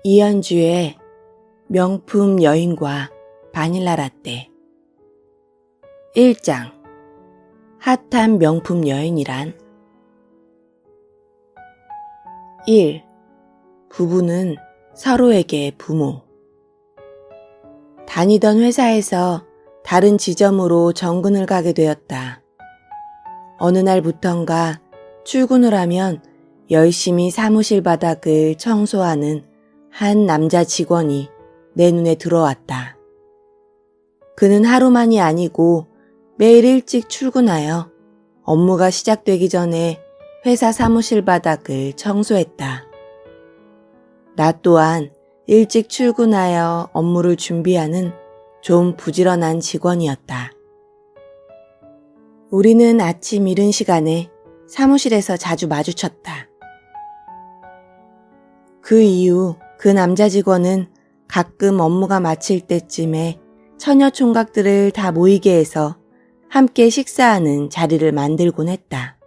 이연주의 명품 여인과 바닐라 라떼 1장 핫한 명품 여인이란 1. 부부는 서로에게 부모. 다니던 회사에서 다른 지점으로 정근을 가게 되었다. 어느 날부턴가 출근을 하면 열심히 사무실 바닥을 청소하는 한 남자 직원이 내 눈에 들어왔다. 그는 하루만이 아니고 매일 일찍 출근하여 업무가 시작되기 전에 회사 사무실 바닥을 청소했다. 나 또한 일찍 출근하여 업무를 준비하는 좀 부지런한 직원이었다. 우리는 아침 이른 시간에 사무실에서 자주 마주쳤다. 그 이후 그 남자 직원은 가끔 업무가 마칠 때쯤에 처녀 총각들을 다 모이게 해서 함께 식사하는 자리를 만들곤 했다.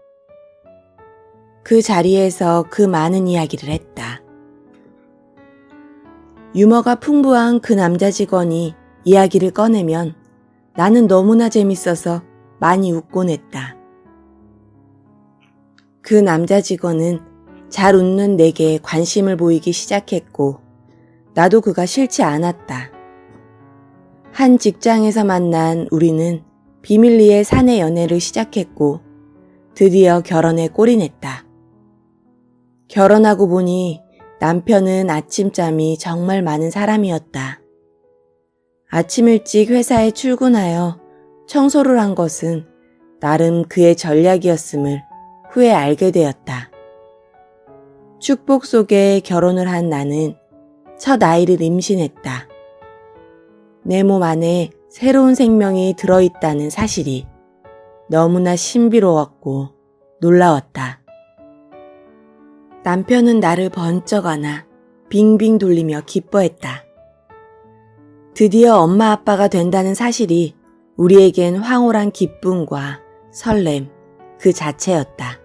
그 자리에서 그 많은 이야기를 했다. 유머가 풍부한 그 남자 직원이 이야기를 꺼내면 나는 너무나 재밌어서 많이 웃곤 했다. 그 남자 직원은 잘 웃는 내게 관심을 보이기 시작했고 나도 그가 싫지 않았다. 한 직장에서 만난 우리는 비밀리에 사내 연애를 시작했고 드디어 결혼에 골인했다. 결혼하고 보니 남편은 아침잠이 정말 많은 사람이었다. 아침 일찍 회사에 출근하여 청소를 한 것은 나름 그의 전략이었음을 후에 알게 되었다. 축복 속에 결혼을 한 나는 첫 아이를 임신했다. 내 몸 안에 새로운 생명이 들어있다는 사실이 너무나 신비로웠고 놀라웠다. 남편은 나를 번쩍 안아 빙빙 돌리며 기뻐했다. 드디어 엄마 아빠가 된다는 사실이 우리에겐 황홀한 기쁨과 설렘 그 자체였다.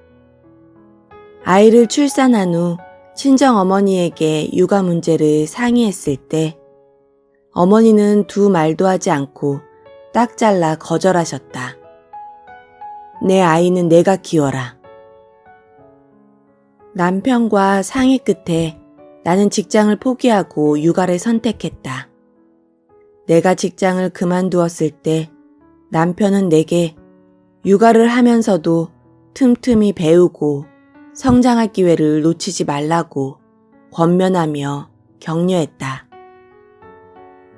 아이를 출산한 후 친정어머니에게 육아 문제를 상의했을 때 어머니는 두 말도 하지 않고 딱 잘라 거절하셨다. 내 아이는 내가 키워라. 남편과 상의 끝에 나는 직장을 포기하고 육아를 선택했다. 내가 직장을 그만두었을 때 남편은 내게 육아를 하면서도 틈틈이 배우고 성장할 기회를 놓치지 말라고 권면하며 격려했다.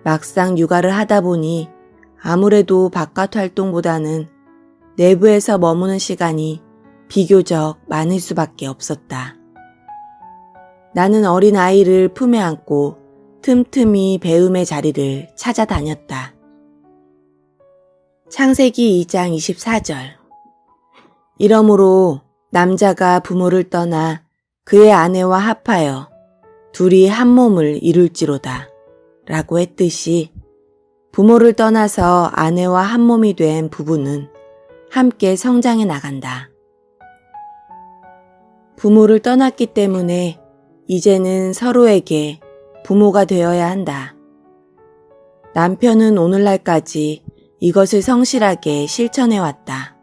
막상 육아를 하다 보니 아무래도 바깥 활동보다는 내부에서 머무는 시간이 비교적 많을 수밖에 없었다. 나는 어린 아이를 품에 안고 틈틈이 배움의 자리를 찾아다녔다. 창세기 2장 24절. 이러므로 남자가 부모를 떠나 그의 아내와 합하여 둘이 한 몸을 이룰지로다 라고 했듯이 부모를 떠나서 아내와 한 몸이 된 부부는 함께 성장해 나간다. 부모를 떠났기 때문에 이제는 서로에게 부모가 되어야 한다. 남편은 오늘날까지 이것을 성실하게 실천해왔다.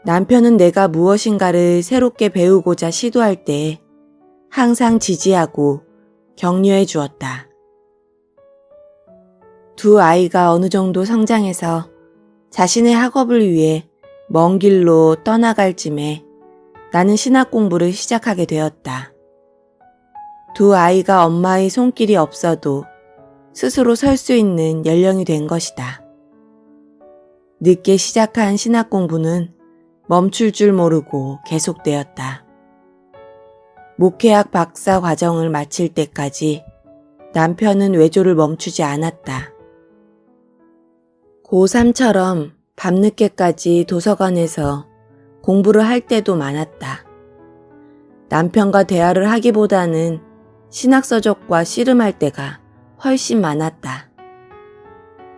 남편은 내가 무엇인가를 새롭게 배우고자 시도할 때 항상 지지하고 격려해 주었다. 두 아이가 어느 정도 성장해서 자신의 학업을 위해 먼 길로 떠나갈 쯤에 나는 신학 공부를 시작하게 되었다. 두 아이가 엄마의 손길이 없어도 스스로 설 수 있는 연령이 된 것이다. 늦게 시작한 신학 공부는 멈출 줄 모르고 계속되었다. 목회학 박사 과정을 마칠 때까지 남편은 외조를 멈추지 않았다. 고3처럼 밤늦게까지 도서관에서 공부를 할 때도 많았다. 남편과 대화를 하기보다는 신학서적과 씨름할 때가 훨씬 많았다.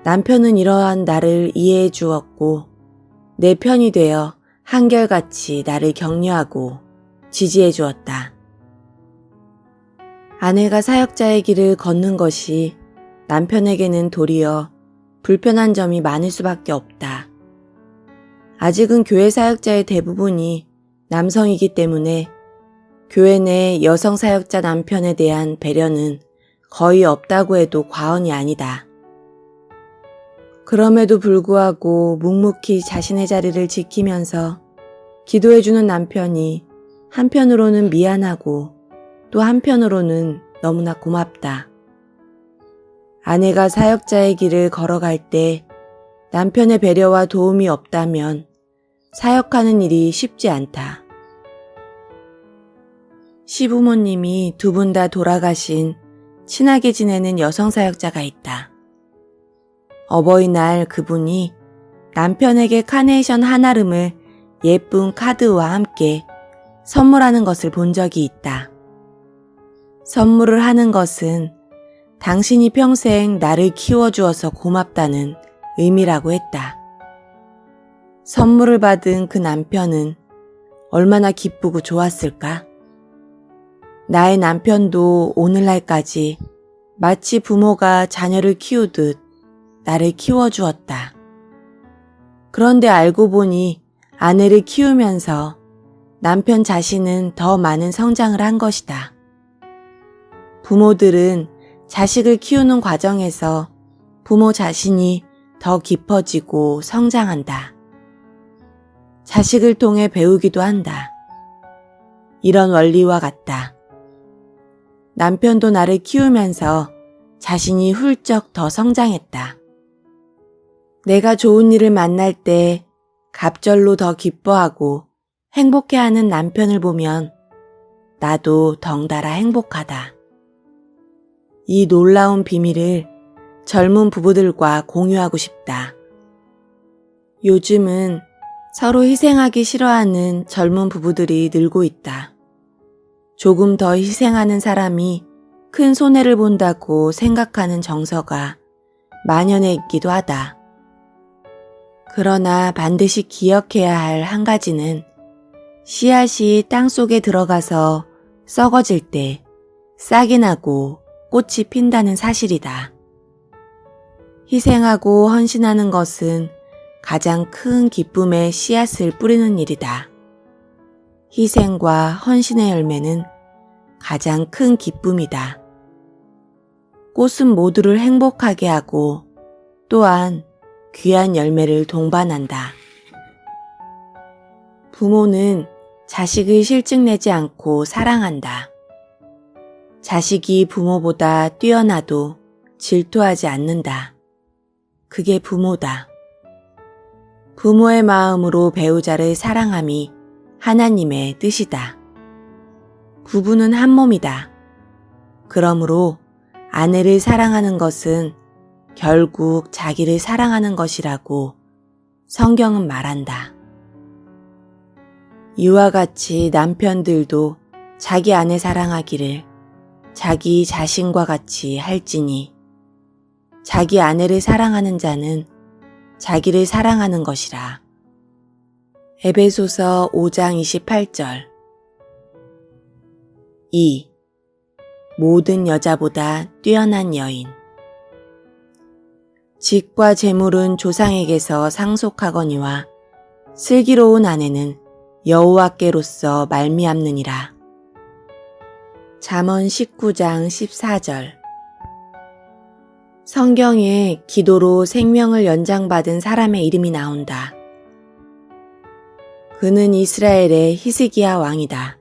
남편은 이러한 나를 이해해 주었고 내 편이 되어 한결같이 나를 격려하고 지지해 주었다. 아내가 사역자의 길을 걷는 것이 남편에게는 도리어 불편한 점이 많을 수밖에 없다. 아직은 교회 사역자의 대부분이 남성이기 때문에 교회 내 여성 사역자 남편에 대한 배려는 거의 없다고 해도 과언이 아니다. 그럼에도 불구하고 묵묵히 자신의 자리를 지키면서 기도해주는 남편이 한편으로는 미안하고 또 한편으로는 너무나 고맙다. 아내가 사역자의 길을 걸어갈 때 남편의 배려와 도움이 없다면 사역하는 일이 쉽지 않다. 시부모님이 두 분 다 돌아가신 친하게 지내는 여성 사역자가 있다. 어버이날 그분이 남편에게 카네이션 한 알음을 예쁜 카드와 함께 선물하는 것을 본 적이 있다. 선물을 하는 것은 당신이 평생 나를 키워주어서 고맙다는 의미라고 했다. 선물을 받은 그 남편은 얼마나 기쁘고 좋았을까? 나의 남편도 오늘날까지 마치 부모가 자녀를 키우듯 나를 키워주었다. 그런데 알고 보니 아내를 키우면서 남편 자신은 더 많은 성장을 한 것이다. 부모들은 자식을 키우는 과정에서 부모 자신이 더 깊어지고 성장한다. 자식을 통해 배우기도 한다. 이런 원리와 같다. 남편도 나를 키우면서 자신이 훌쩍 더 성장했다. 내가 좋은 일을 만날 때 갑절로 더 기뻐하고 행복해하는 남편을 보면 나도 덩달아 행복하다. 이 놀라운 비밀을 젊은 부부들과 공유하고 싶다. 요즘은 서로 희생하기 싫어하는 젊은 부부들이 늘고 있다. 조금 더 희생하는 사람이 큰 손해를 본다고 생각하는 정서가 만연해 있기도 하다. 그러나 반드시 기억해야 할 한 가지는 씨앗이 땅 속에 들어가서 썩어질 때 싹이 나고 꽃이 핀다는 사실이다. 희생하고 헌신하는 것은 가장 큰 기쁨의 씨앗을 뿌리는 일이다. 희생과 헌신의 열매는 가장 큰 기쁨이다. 꽃은 모두를 행복하게 하고 또한 귀한 열매를 동반한다. 부모는 자식을 실증내지 않고 사랑한다. 자식이 부모보다 뛰어나도 질투하지 않는다. 그게 부모다. 부모의 마음으로 배우자를 사랑함이 하나님의 뜻이다. 부부는 한 몸이다. 그러므로 아내를 사랑하는 것은 결국 자기를 사랑하는 것이라고 성경은 말한다. 이와 같이 남편들도 자기 아내 사랑하기를 자기 자신과 같이 할지니 자기 아내를 사랑하는 자는 자기를 사랑하는 것이라. 에베소서 5장 28절. 2. 모든 여자보다 뛰어난 여인. 직과 재물은 조상에게서 상속하거니와 슬기로운 아내는 여호와께로서 말미암느니라. 잠언 19장 14절. 성경에 기도로 생명을 연장받은 사람의 이름이 나온다. 그는 이스라엘의 히스기야 왕이다.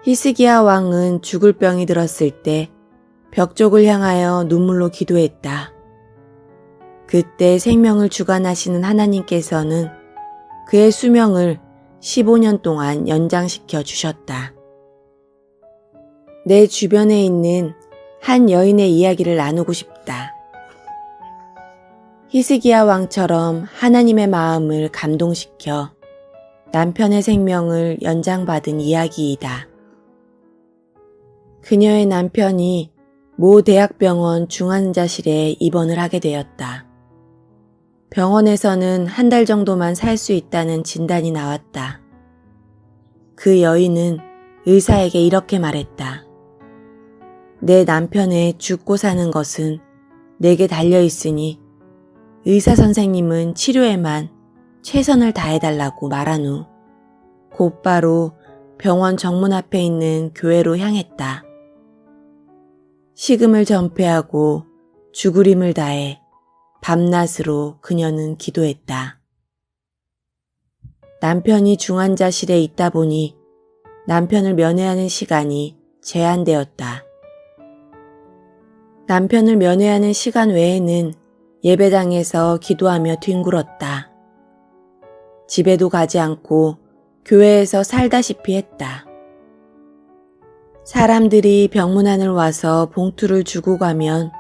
히스기야 왕은 죽을 병이 들었을 때 벽쪽을 향하여 눈물로 기도했다. 그때 생명을 주관하시는 하나님께서는 그의 수명을 15년 동안 연장시켜 주셨다. 내 주변에 있는 한 여인의 이야기를 나누고 싶다. 히스기야 왕처럼 하나님의 마음을 감동시켜 남편의 생명을 연장받은 이야기이다. 그녀의 남편이 모 대학병원 중환자실에 입원을 하게 되었다. 병원에서는 한 달 정도만 살 수 있다는 진단이 나왔다. 그 여인은 의사에게 이렇게 말했다. 내 남편의 죽고 사는 것은 내게 달려 있으니 의사 선생님은 치료에만 최선을 다해달라고 말한 후 곧바로 병원 정문 앞에 있는 교회로 향했다. 식음을 전폐하고 죽으림을 다해 밤낮으로 그녀는 기도했다. 남편이 중환자실에 있다 보니 남편을 면회하는 시간이 제한되었다. 남편을 면회하는 시간 외에는 예배당에서 기도하며 뒹굴었다. 집에도 가지 않고 교회에서 살다시피 했다. 사람들이 병문안을 와서 봉투를 주고 가면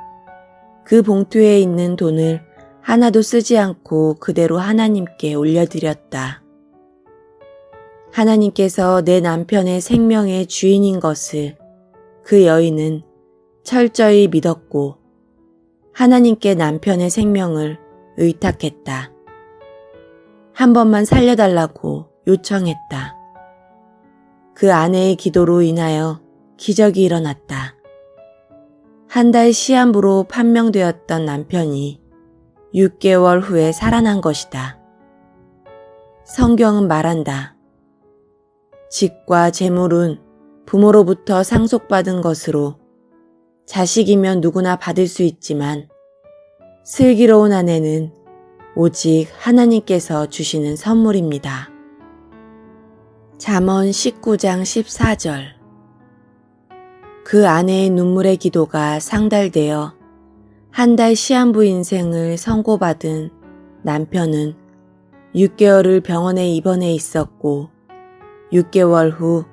그 봉투에 있는 돈을 하나도 쓰지 않고 그대로 하나님께 올려드렸다. 하나님께서 내 남편의 생명의 주인인 것을 그 여인은 철저히 믿었고 하나님께 남편의 생명을 의탁했다. 한 번만 살려달라고 요청했다. 그 아내의 기도로 인하여 기적이 일어났다. 한 달 시한부로 판명되었던 남편이 6개월 후에 살아난 것이다. 성경은 말한다. 집과 재물은 부모로부터 상속받은 것으로 자식이면 누구나 받을 수 있지만 슬기로운 아내는 오직 하나님께서 주시는 선물입니다. 잠언 19장 14절. 그 아내의 눈물의 기도가 상달되어 한 달 시한부 인생을 선고받은 남편은 6개월을 병원에 입원해 있었고 6개월 후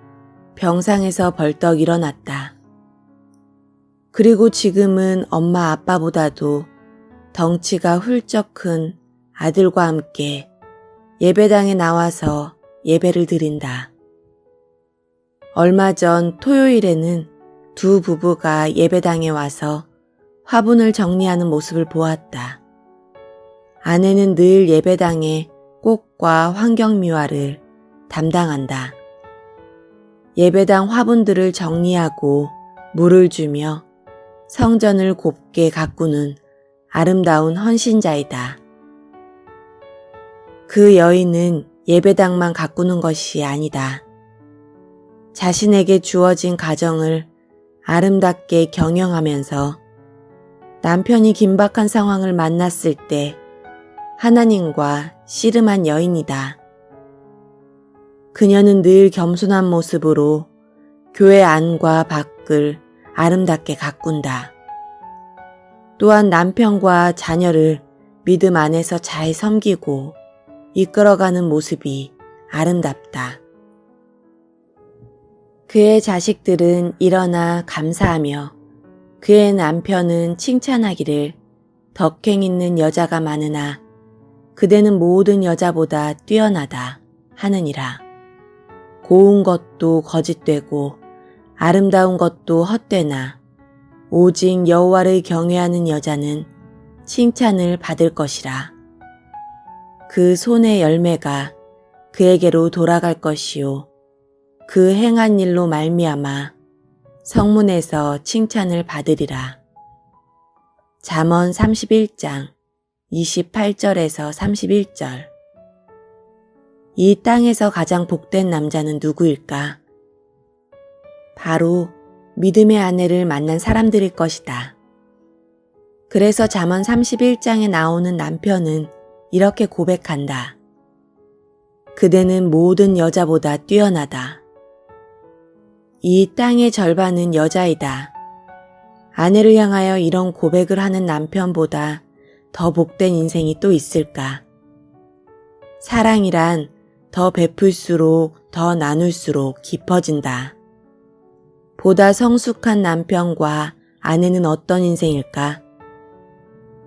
병상에서 벌떡 일어났다. 그리고 지금은 엄마 아빠보다도 덩치가 훌쩍 큰 아들과 함께 예배당에 나와서 예배를 드린다. 얼마 전 토요일에는 두 부부가 예배당에 와서 화분을 정리하는 모습을 보았다. 아내는 늘 예배당의 꽃과 환경미화를 담당한다. 예배당 화분들을 정리하고 물을 주며 성전을 곱게 가꾸는 아름다운 헌신자이다. 그 여인은 예배당만 가꾸는 것이 아니다. 자신에게 주어진 가정을 아름답게 경영하면서 남편이 긴박한 상황을 만났을 때 하나님과 씨름한 여인이다. 그녀는 늘 겸손한 모습으로 교회 안과 밖을 아름답게 가꾼다. 또한 남편과 자녀를 믿음 안에서 잘 섬기고 이끌어가는 모습이 아름답다. 그의 자식들은 일어나 감사하며 그의 남편은 칭찬하기를 덕행 있는 여자가 많으나 그대는 모든 여자보다 뛰어나다 하느니라. 고운 것도 거짓되고 아름다운 것도 헛되나 오직 여호와를 경외하는 여자는 칭찬을 받을 것이라. 그 손의 열매가 그에게로 돌아갈 것이요 그 행한 일로 말미암아 성문에서 칭찬을 받으리라. 잠언 31장 28절에서 31절. 이 땅에서 가장 복된 남자는 누구일까? 바로 믿음의 아내를 만난 사람들일 것이다. 그래서 잠언 31장에 나오는 남편은 이렇게 고백한다. 그대는 모든 여자보다 뛰어나다. 이 땅의 절반은 여자이다. 아내를 향하여 이런 고백을 하는 남편보다 더 복된 인생이 또 있을까? 사랑이란 더 베풀수록 더 나눌수록 깊어진다. 보다 성숙한 남편과 아내는 어떤 인생일까?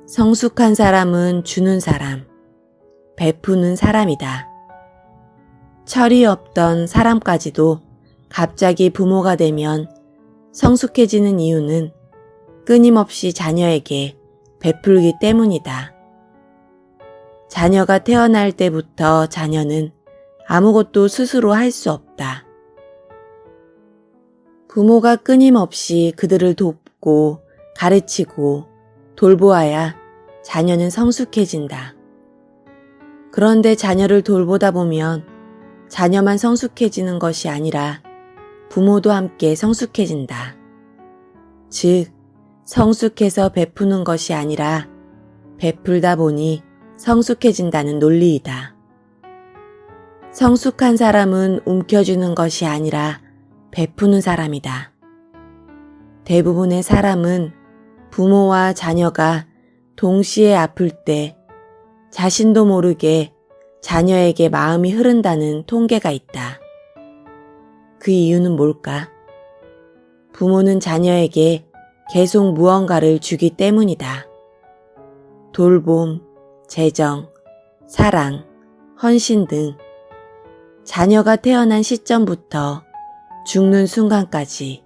성숙한 사람은 주는 사람, 베푸는 사람이다. 철이 없던 사람까지도 갑자기 부모가 되면 성숙해지는 이유는 끊임없이 자녀에게 베풀기 때문이다. 자녀가 태어날 때부터 자녀는 아무것도 스스로 할 수 없다. 부모가 끊임없이 그들을 돕고 가르치고 돌보아야 자녀는 성숙해진다. 그런데 자녀를 돌보다 보면 자녀만 성숙해지는 것이 아니라 부모도 함께 성숙해진다. 즉, 성숙해서 베푸는 것이 아니라 베풀다 보니 성숙해진다는 논리이다. 성숙한 사람은 움켜쥐는 것이 아니라 베푸는 사람이다. 대부분의 사람은 부모와 자녀가 동시에 아플 때 자신도 모르게 자녀에게 마음이 흐른다는 통계가 있다. 그 이유는 뭘까? 부모는 자녀에게 계속 무언가를 주기 때문이다. 돌봄, 재정, 사랑, 헌신 등 자녀가 태어난 시점부터 죽는 순간까지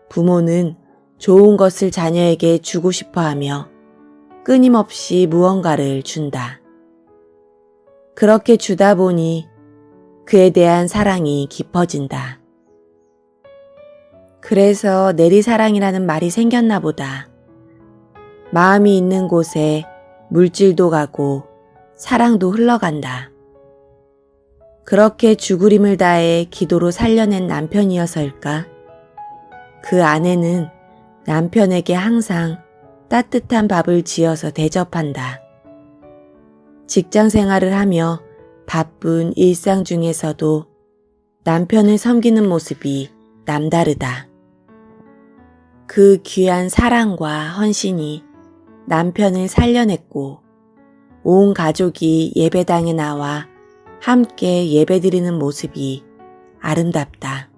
부모는 좋은 것을 자녀에게 주고 싶어 하며 끊임없이 무언가를 준다. 그렇게 주다 보니 그에 대한 사랑이 깊어진다. 그래서 내리사랑이라는 말이 생겼나 보다. 마음이 있는 곳에 물질도 가고 사랑도 흘러간다. 그렇게 죽으림을 다해 기도로 살려낸 남편이어서일까? 그 아내는 남편에게 항상 따뜻한 밥을 지어서 대접한다. 직장 생활을 하며 바쁜 일상 중에서도 남편을 섬기는 모습이 남다르다. 그 귀한 사랑과 헌신이 남편을 살려냈고 온 가족이 예배당에 나와 함께 예배드리는 모습이 아름답다.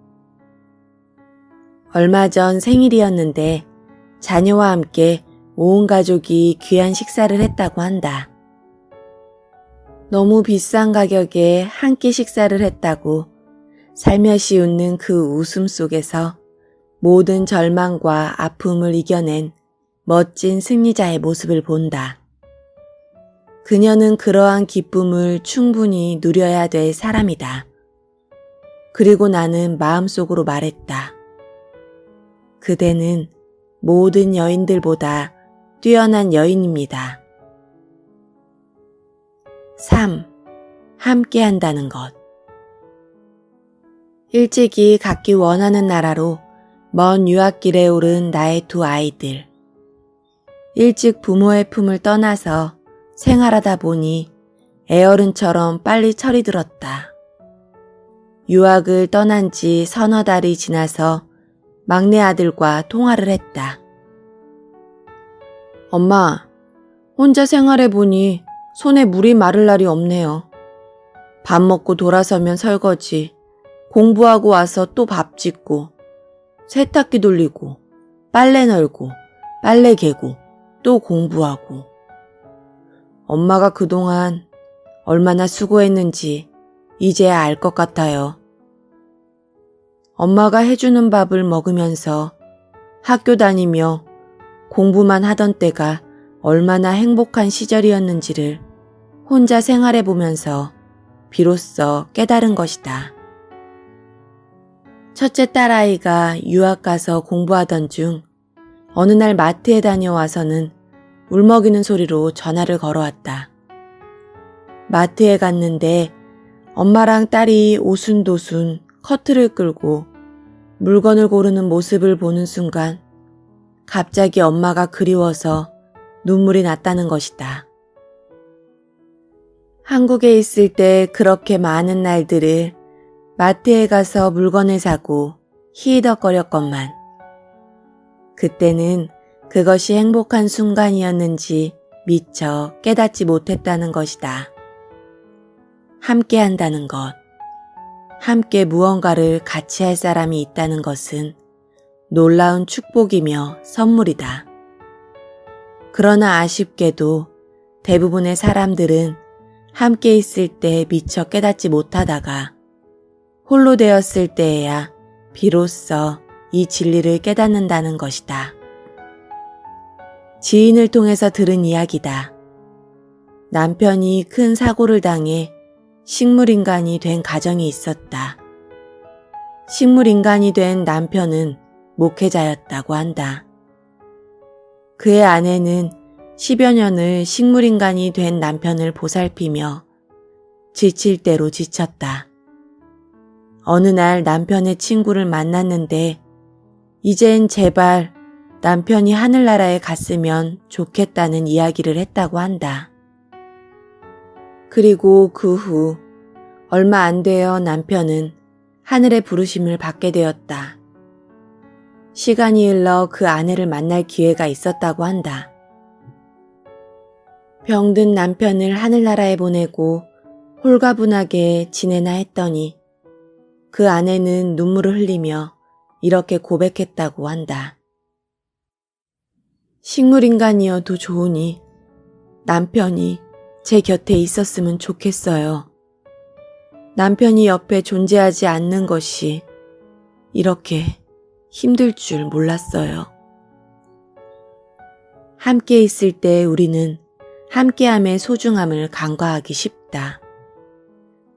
얼마 전 생일이었는데 자녀와 함께 온 가족이 귀한 식사를 했다고 한다. 너무 비싼 가격에 한 끼 식사를 했다고 살며시 웃는 그 웃음 속에서 모든 절망과 아픔을 이겨낸 멋진 승리자의 모습을 본다. 그녀는 그러한 기쁨을 충분히 누려야 될 사람이다. 그리고 나는 마음속으로 말했다. 그대는 모든 여인들보다 뛰어난 여인입니다. 3. 함께 한다는 것. 일찍이 갖기 원하는 나라로 먼 유학길에 오른 나의 두 아이들. 일찍 부모의 품을 떠나서 생활하다 보니 애어른처럼 빨리 철이 들었다. 유학을 떠난 지 서너 달이 지나서 막내 아들과 통화를 했다. 엄마, 혼자 생활해보니 손에 물이 마를 날이 없네요. 밥 먹고 돌아서면 설거지, 공부하고 와서 또 밥 짓고, 세탁기 돌리고, 빨래 널고, 빨래 개고, 또 공부하고. 엄마가 그동안 얼마나 수고했는지 이제야 알 것 같아요. 엄마가 해주는 밥을 먹으면서 학교 다니며 공부만 하던 때가 얼마나 행복한 시절이었는지를 혼자 생활해보면서 비로소 깨달은 것이다. 첫째 딸아이가 유학 가서 공부하던 중 어느 날 마트에 다녀와서는 울먹이는 소리로 전화를 걸어왔다. 마트에 갔는데 엄마랑 딸이 오순도순 커트를 끌고 물건을 고르는 모습을 보는 순간 갑자기 엄마가 그리워서 눈물이 났다는 것이다. 한국에 있을 때 그렇게 많은 날들을 마트에 가서 물건을 사고 히히덕거렸건만 그때는 그것이 행복한 순간이었는지 미처 깨닫지 못했다는 것이다. 함께 한다는 것, 함께 무언가를 같이 할 사람이 있다는 것은 놀라운 축복이며 선물이다. 그러나 아쉽게도 대부분의 사람들은 함께 있을 때 미처 깨닫지 못하다가 홀로 되었을 때에야 비로소 이 진리를 깨닫는다는 것이다. 지인을 통해서 들은 이야기다. 남편이 큰 사고를 당해 식물인간이 된 가정이 있었다. 식물인간이 된 남편은 목회자였다고 한다. 그의 아내는 10여 년을 식물인간이 된 남편을 보살피며 지칠 대로 지쳤다. 어느 날 남편의 친구를 만났는데 이젠 제발 남편이 하늘나라에 갔으면 좋겠다는 이야기를 했다고 한다. 그리고 그 후 얼마 안 되어 남편은 하늘의 부르심을 받게 되었다. 시간이 흘러 그 아내를 만날 기회가 있었다고 한다. 병든 남편을 하늘나라에 보내고 홀가분하게 지내나 했더니 그 아내는 눈물을 흘리며 이렇게 고백했다고 한다. 식물인간이어도 좋으니 남편이 제 곁에 있었으면 좋겠어요. 남편이 옆에 존재하지 않는 것이 이렇게 힘들 줄 몰랐어요. 함께 있을 때 우리는 함께함의 소중함을 간과하기 쉽다.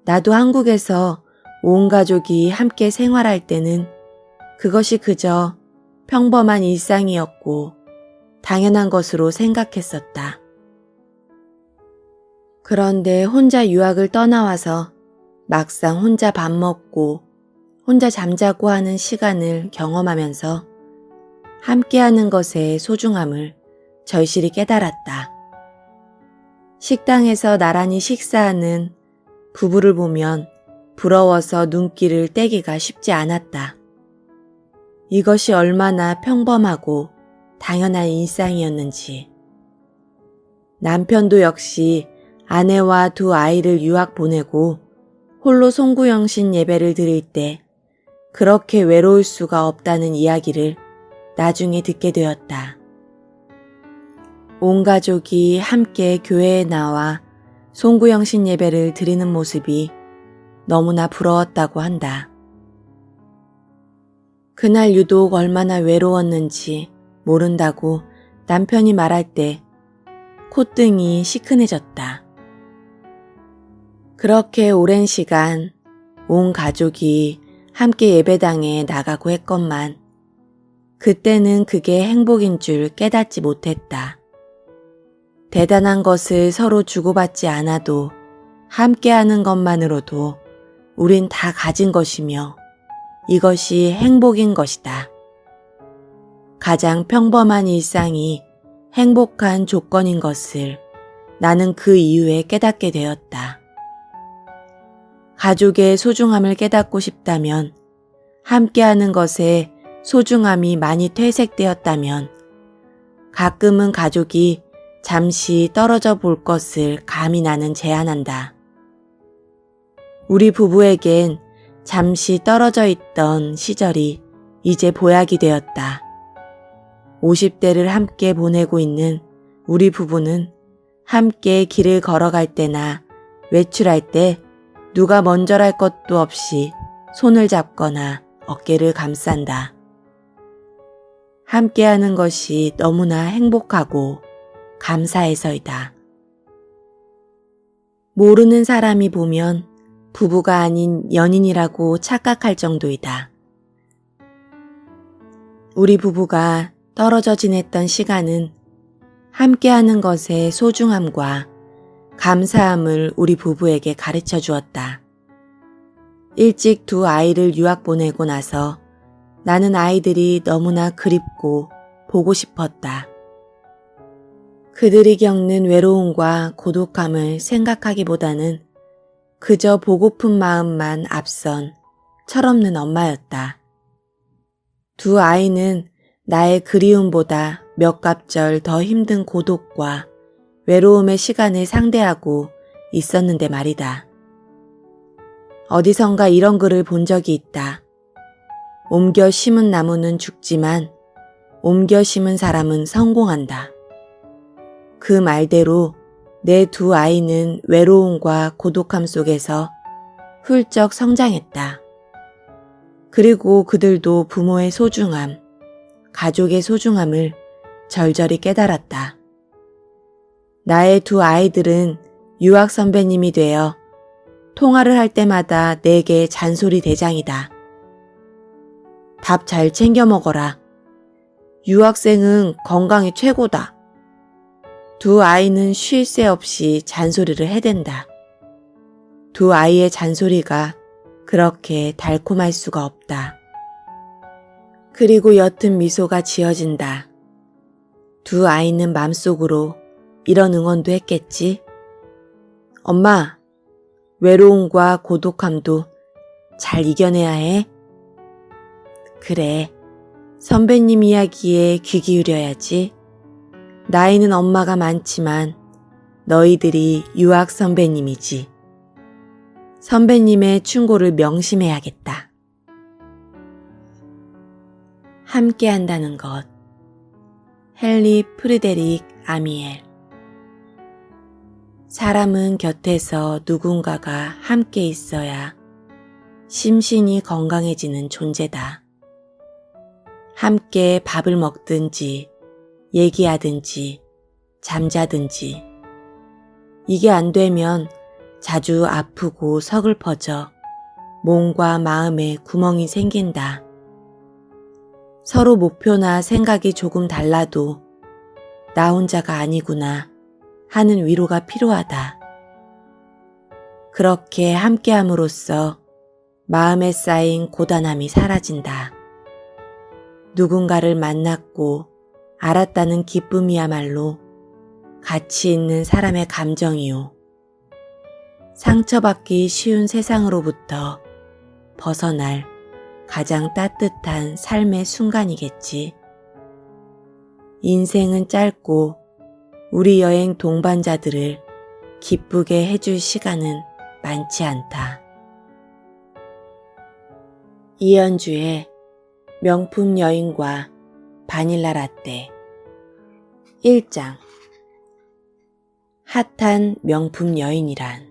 나도 한국에서 온 가족이 함께 생활할 때는 그것이 그저 평범한 일상이었고 당연한 것으로 생각했었다. 그런데 혼자 유학을 떠나와서 막상 혼자 밥 먹고 혼자 잠자고 하는 시간을 경험하면서 함께하는 것의 소중함을 절실히 깨달았다. 식당에서 나란히 식사하는 부부를 보면 부러워서 눈길을 떼기가 쉽지 않았다. 이것이 얼마나 평범하고 당연한 일상이었는지. 남편도 역시 아내와 두 아이를 유학 보내고 홀로 송구영신 예배를 드릴 때 그렇게 외로울 수가 없다는 이야기를 나중에 듣게 되었다. 온 가족이 함께 교회에 나와 송구영신 예배를 드리는 모습이 너무나 부러웠다고 한다. 그날 유독 얼마나 외로웠는지 모른다고 남편이 말할 때 콧등이 시큰해졌다. 그렇게 오랜 시간 온 가족이 함께 예배당에 나가고 했건만 그때는 그게 행복인 줄 깨닫지 못했다. 대단한 것을 서로 주고받지 않아도 함께하는 것만으로도 우린 다 가진 것이며 이것이 행복인 것이다. 가장 평범한 일상이 행복한 조건인 것을 나는 그 이후에 깨닫게 되었다. 가족의 소중함을 깨닫고 싶다면, 함께하는 것에 소중함이 많이 퇴색되었다면, 가끔은 가족이 잠시 떨어져 볼 것을 감히 나는 제안한다. 우리 부부에겐 잠시 떨어져 있던 시절이 이제 보약이 되었다. 50대를 함께 보내고 있는 우리 부부는 함께 길을 걸어갈 때나 외출할 때 누가 먼저랄 것도 없이 손을 잡거나 어깨를 감싼다. 함께하는 것이 너무나 행복하고 감사해서이다. 모르는 사람이 보면 부부가 아닌 연인이라고 착각할 정도이다. 우리 부부가 떨어져 지냈던 시간은 함께하는 것의 소중함과 감사함을 우리 부부에게 가르쳐 주었다. 일찍 두 아이를 유학 보내고 나서 나는 아이들이 너무나 그립고 보고 싶었다. 그들이 겪는 외로움과 고독함을 생각하기보다는 그저 보고픈 마음만 앞선 철없는 엄마였다. 두 아이는 나의 그리움보다 몇 갑절 더 힘든 고독과 외로움의 시간을 상대하고 있었는데 말이다. 어디선가 이런 글을 본 적이 있다. 옮겨 심은 나무는 죽지만 옮겨 심은 사람은 성공한다. 그 말대로 내 두 아이는 외로움과 고독함 속에서 훌쩍 성장했다. 그리고 그들도 부모의 소중함, 가족의 소중함을 절절히 깨달았다. 나의 두 아이들은 유학 선배님이 되어 통화를 할 때마다 내게 잔소리 대장이다. 밥 잘 챙겨 먹어라. 유학생은 건강이 최고다. 두 아이는 쉴 새 없이 잔소리를 해댄다. 두 아이의 잔소리가 그렇게 달콤할 수가 없다. 그리고 옅은 미소가 지어진다. 두 아이는 맘속으로 이런 응원도 했겠지. 엄마, 외로움과 고독함도 잘 이겨내야 해. 그래, 선배님 이야기에 귀 기울여야지. 나이는 엄마가 많지만 너희들이 유학 선배님이지. 선배님의 충고를 명심해야겠다. 함께 한다는 것. 헨리 프리데릭 아미엘. 사람은 곁에서 누군가가 함께 있어야 심신이 건강해지는 존재다. 함께 밥을 먹든지 얘기하든지 잠자든지 이게 안 되면 자주 아프고 서글퍼져 몸과 마음에 구멍이 생긴다. 서로 목표나 생각이 조금 달라도 나 혼자가 아니구나 하는 위로가 필요하다. 그렇게 함께함으로써 마음에 쌓인 고단함이 사라진다. 누군가를 만났고 알았다는 기쁨이야말로 가치 있는 사람의 감정이요. 상처받기 쉬운 세상으로부터 벗어날 가장 따뜻한 삶의 순간이겠지. 인생은 짧고 우리 여행 동반자들을 기쁘게 해줄 시간은 많지 않다. 이연주의 명품 여인과 바닐라 라떼 1장 핫한 명품 여인이란